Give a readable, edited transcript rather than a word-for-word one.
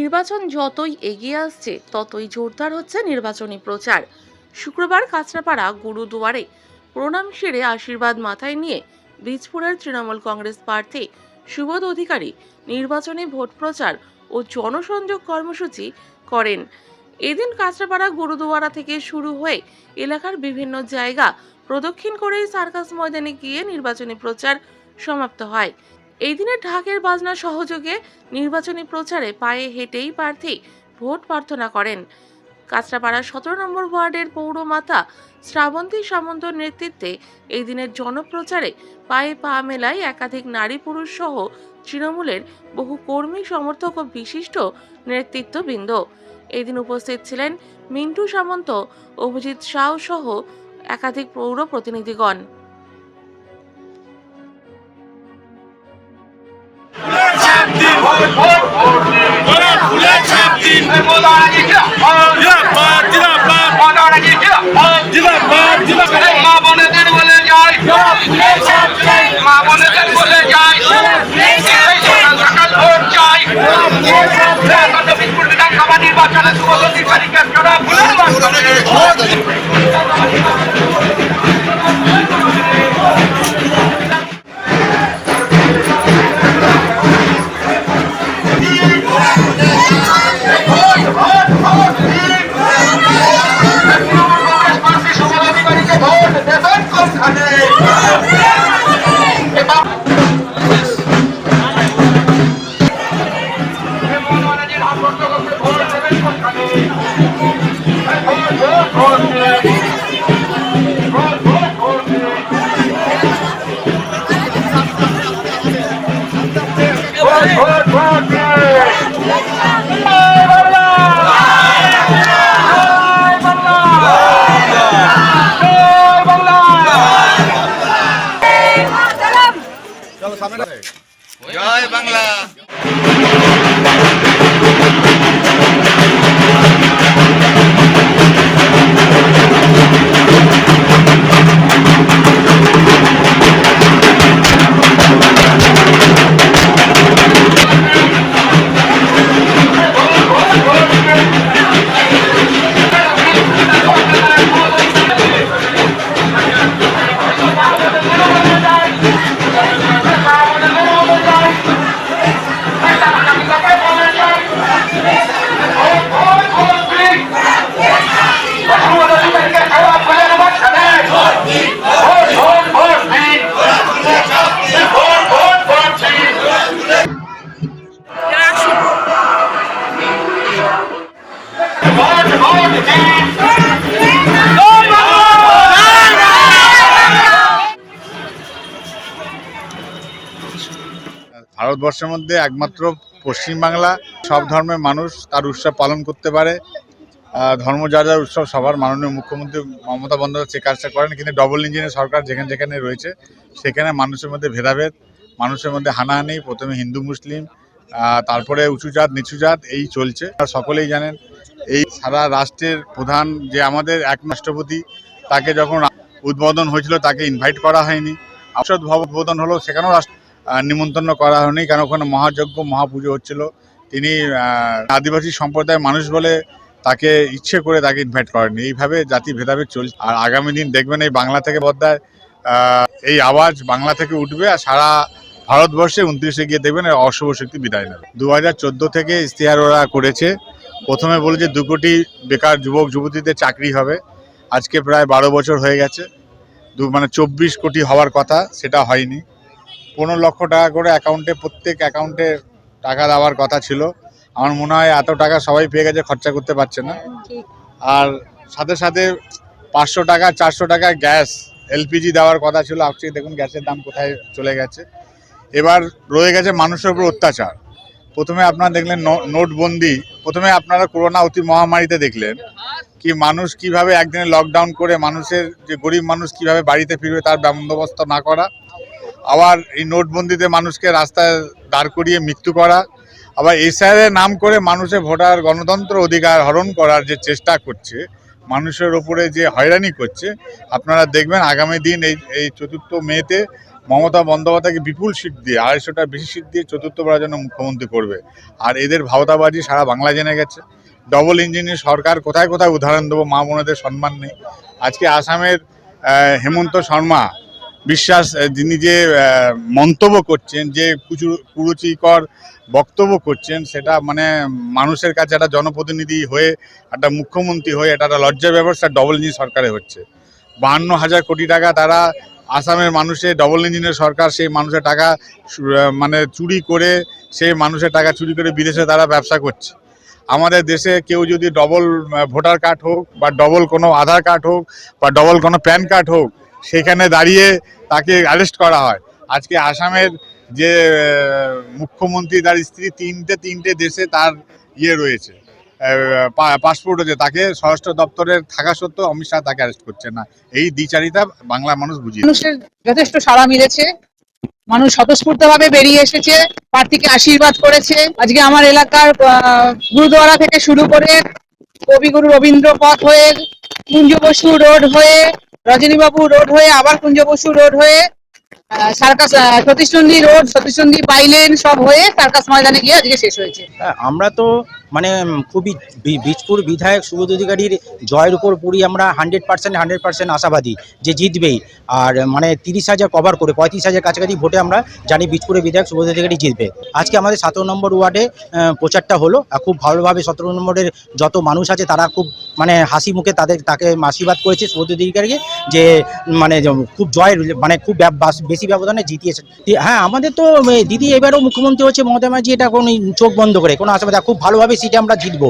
নির্বাচন যতই এগিয়ে আসছে ততই জোরদার হচ্ছে নির্বাচনী প্রচার। শুক্রবার কাঁচরাপাড়া গুরুদুয়ারে প্রণাম সেরে আশীর্বাদ মাথায় নিয়ে বীজপুরের তৃণমূল কংগ্রেস প্রার্থী সুবোধ অধিকারী নির্বাচনী ভোট প্রচার ও জনসংযোগ কর্মসূচি করেন। এদিন কাঁচরাপাড়া গুরুদুয়ারা থেকে শুরু হয়ে এলাকার বিভিন্ন জায়গা প্রদক্ষিণ করেই সার্কাস ময়দানে গিয়ে নির্বাচনী প্রচার সমাপ্ত হয়। এই দিনে ঢাকের বাজনা সহযোগে নির্বাচনী প্রচারে পায়ে হেঁটেই প্রার্থী ভোট প্রার্থনা করেন। কাঁচরাপাড়া 17 নম্বর ওয়ার্ডের পৌরমাতা শ্রাবন্তী সামন্তর নেতৃত্বে এই দিনের জনপ্রচারে পায়ে পা মেলায় একাধিক নারী পুরুষ সহ তৃণমূলের বহু কর্মী সমর্থক ও বিশিষ্ট নেতৃত্ববৃন্দ। এই দিন উপস্থিত ছিলেন মিন্টু সামন্ত, অভিজিৎ সাউ সহ একাধিক পৌর প্রতিনিধিগণ। জয় বাংলা। ভারতবর্ষের মধ্যে একমাত্র পশ্চিমবাংলা সব ধর্মের মানুষ তার উৎসব পালন করতে পারে। ধর্ম যার যার উৎসব সবার মাননীয় মুখ্যমন্ত্রী মমতা বন্দ্যোপাধ্যায় সে কাজটা করেন, কিন্তু ডবল ইঞ্জিনের সরকার যেখানে যেখানে রয়েছে সেখানে মানুষের মধ্যে ভেদাভেদ, মানুষের মধ্যে হানাহানি, প্রথমে হিন্দু মুসলিম, তারপরে উঁচু জাত নিচু জাত এই চলছে। আর সকলেই জানেন এই সারা রাষ্ট্রের প্রধান যে আমাদের এক রাষ্ট্রপতি, তাকে যখন উদ্বোধন হয়েছিল তাকে ইনভাইট করা হয়নি। সংসদ ভবন উদ্বোধন হলো সেখানেও নিমন্ত্রণ করা হয়নি, কেন ওখানে মহাযজ্ঞ মহাপুজো হচ্ছিল। তিনি আদিবাসী সম্প্রদায়ের মানুষ বলে তাকে ইচ্ছে করে তাকে ইনভাইট করেননি। এইভাবে জাতি ভেদাভেদ চলছে। আর আগামী দিন দেখবেন এই বাংলা থেকে বদ্দায় এই আওয়াজ বাংলা থেকে উঠবে, আর সারা ভারতবর্ষে 29-এ গিয়ে দেখবেন অশুভ শক্তি বিদায় নেবে। 2014 থেকে ইশতেহার ওরা করেছে। প্রথমে বলেছে 2 কোটি বেকার যুবক যুবতীদের চাকরি হবে। আজকে প্রায় 12 বছর হয়ে গেছে, 24 কোটি হওয়ার কথা, সেটা হয়নি। 15 লক্ষ টাকা করে অ্যাকাউন্টে, প্রত্যেক অ্যাকাউন্টে টাকা দেওয়ার কথা ছিল। আমার মনে হয় এত টাকা সবাই পেয়ে গেছে, খরচা করতে পারছে না। আর সাথে সাথে 500 টাকা 400 টাকা গ্যাস এলপিজি দেওয়ার কথা ছিল। আজকে দেখুন গ্যাসের দাম কোথায় চলে গেছে। এবার রয়ে গেছে মানুষের উপর অত্যাচার। প্রথমে আপনারা দেখলেন নোটবন্দি, প্রথমে আপনারা করোনা অতি মহামারীতে দেখলেন কি মানুষ কিভাবে একদিনে লকডাউন করে মানুষের যে গরিব মানুষ কিভাবে বাড়িতে ফিরবে তার বন্দোবস্ত না করা, আবার এই নোটবন্দিতে মানুষকে রাস্তায় দাঁড় করিয়ে মৃত্যু করা, আবার এসআইআর নাম করে মানুষের ভোটার গণতন্ত্র অধিকার হরণ করার যে চেষ্টা করছে, মানুষের ওপরে যে হয়রানি করছে, আপনারা দেখবেন আগামী দিন এই 4 মেতে মমতা বন্দ্যোপাধ্যায়কে বিপুল সিট দিয়ে 250টা বেশি সিট দিয়ে চতুর্থবারের জন্য মুখ্যমন্ত্রী করবে। আর এদের ভাওতাবাজি সারা বাংলা জেনে গেছে। ডবল ইঞ্জিনের সরকার, কোথায় কোথায় উদাহরণ দেবো, মা বোনেদের সম্মান নেই। আজকে আসামের হেমন্ত শর্মা বিশ্বাস যিনি যে মন্তব্য করছেন, যে কুরুচিকর বক্তব্য করছেন, সেটা মানে মানুষের কাছে একটা জনপ্রতিনিধি হয়ে, একটা মুখ্যমন্ত্রী হয়ে এটা একটা লজ্জার ব্যবস্থা ডবল ইঞ্জিন সরকারে হচ্ছে। 52,000 কোটি টাকা তারা আসামের মানুষের, ডবল ইঞ্জিনের সরকার সেই মানুষের টাকা মানে চুরি করে, সেই মানুষের টাকা চুরি করে বিদেশে তারা ব্যবসা করছে। আমাদের দেশে কেউ যদি ডবল ভোটার কার্ড হোক বা ডবল কোনো আধার কার্ড হোক বা ডবল কোনো প্যান কার্ড হোক, সেখানে দাঁড়িয়ে তাকে অ্যারেস্ট করা হয়। আজকে আসামের যে মুখ্যমন্ত্রী, তার স্ত্রী তিনটে দেশে তার রয়েছে, পাসপোর্ট হচ্ছে, তাকে স্বরাষ্ট্র দপ্তরের থাকা সত্ত্বেও অমিত শাহ তাকে অ্যারেস্ট করছে না। এই দ্বিচারিতা বাংলার মানুষ বুঝিয়ে। মানুষের যথেষ্ট সাড়া মিলেছে, মানুষ স্বতঃস্ফূর্তভাবে বেরিয়ে এসেছে, প্রার্থীকে আশীর্বাদ করেছে। আজকে আমার এলাকার গুরুদ্বারা থেকে শুরু করে কবিগুরু রবীন্দ্র পথ হয়ে, কুঞ্জ বসু রোড হয়ে, রজনীবাবু রোড হয়ে, আবার কুঞ্জ বসু রোড হয়ে, সার্কাস সতীশচন্দ্রী রোড, সতীশচন্দ্রী বাইলেন সব হয়ে সার্কাস ময়দানে গিয়ে আজকে শেষ হয়েছে। আমরা তো মানে খুবই বীজপুর বিধায়ক সুবোধ অধিকারীর জয়ের উপর পুরি আমরা 100% আশাবাদী যে জিতবেই। আর মানে 30,000 কভার করে 35,000 কাছাকাছি ভোটে আমরা জানি বীজপুরের বিধায়ক সুবোধ অধিকারী জিতবে। আজকে আমাদের 17 নম্বর ওয়ার্ডে প্রচারটা হলো, খুব ভালোভাবে 17 নম্বরের যত মানুষ আছে তারা খুব মানে হাসি মুখে তাকে আশীর্বাদ করেছে সুবোধ অধিকারীকে, যে মানে খুব জয়ের মানে খুব বেশি ব্যবধানে জিতিয়েছে। হ্যাঁ, আমাদের তো দিদি এবারও মুখ্যমন্ত্রী হচ্ছে মমতা ব্যানার্জি, এটা কোনো চোখ বন্ধ করে কোনো আশাবাদ, খুব ভালোভাবে সিটে আমরা জিতবো।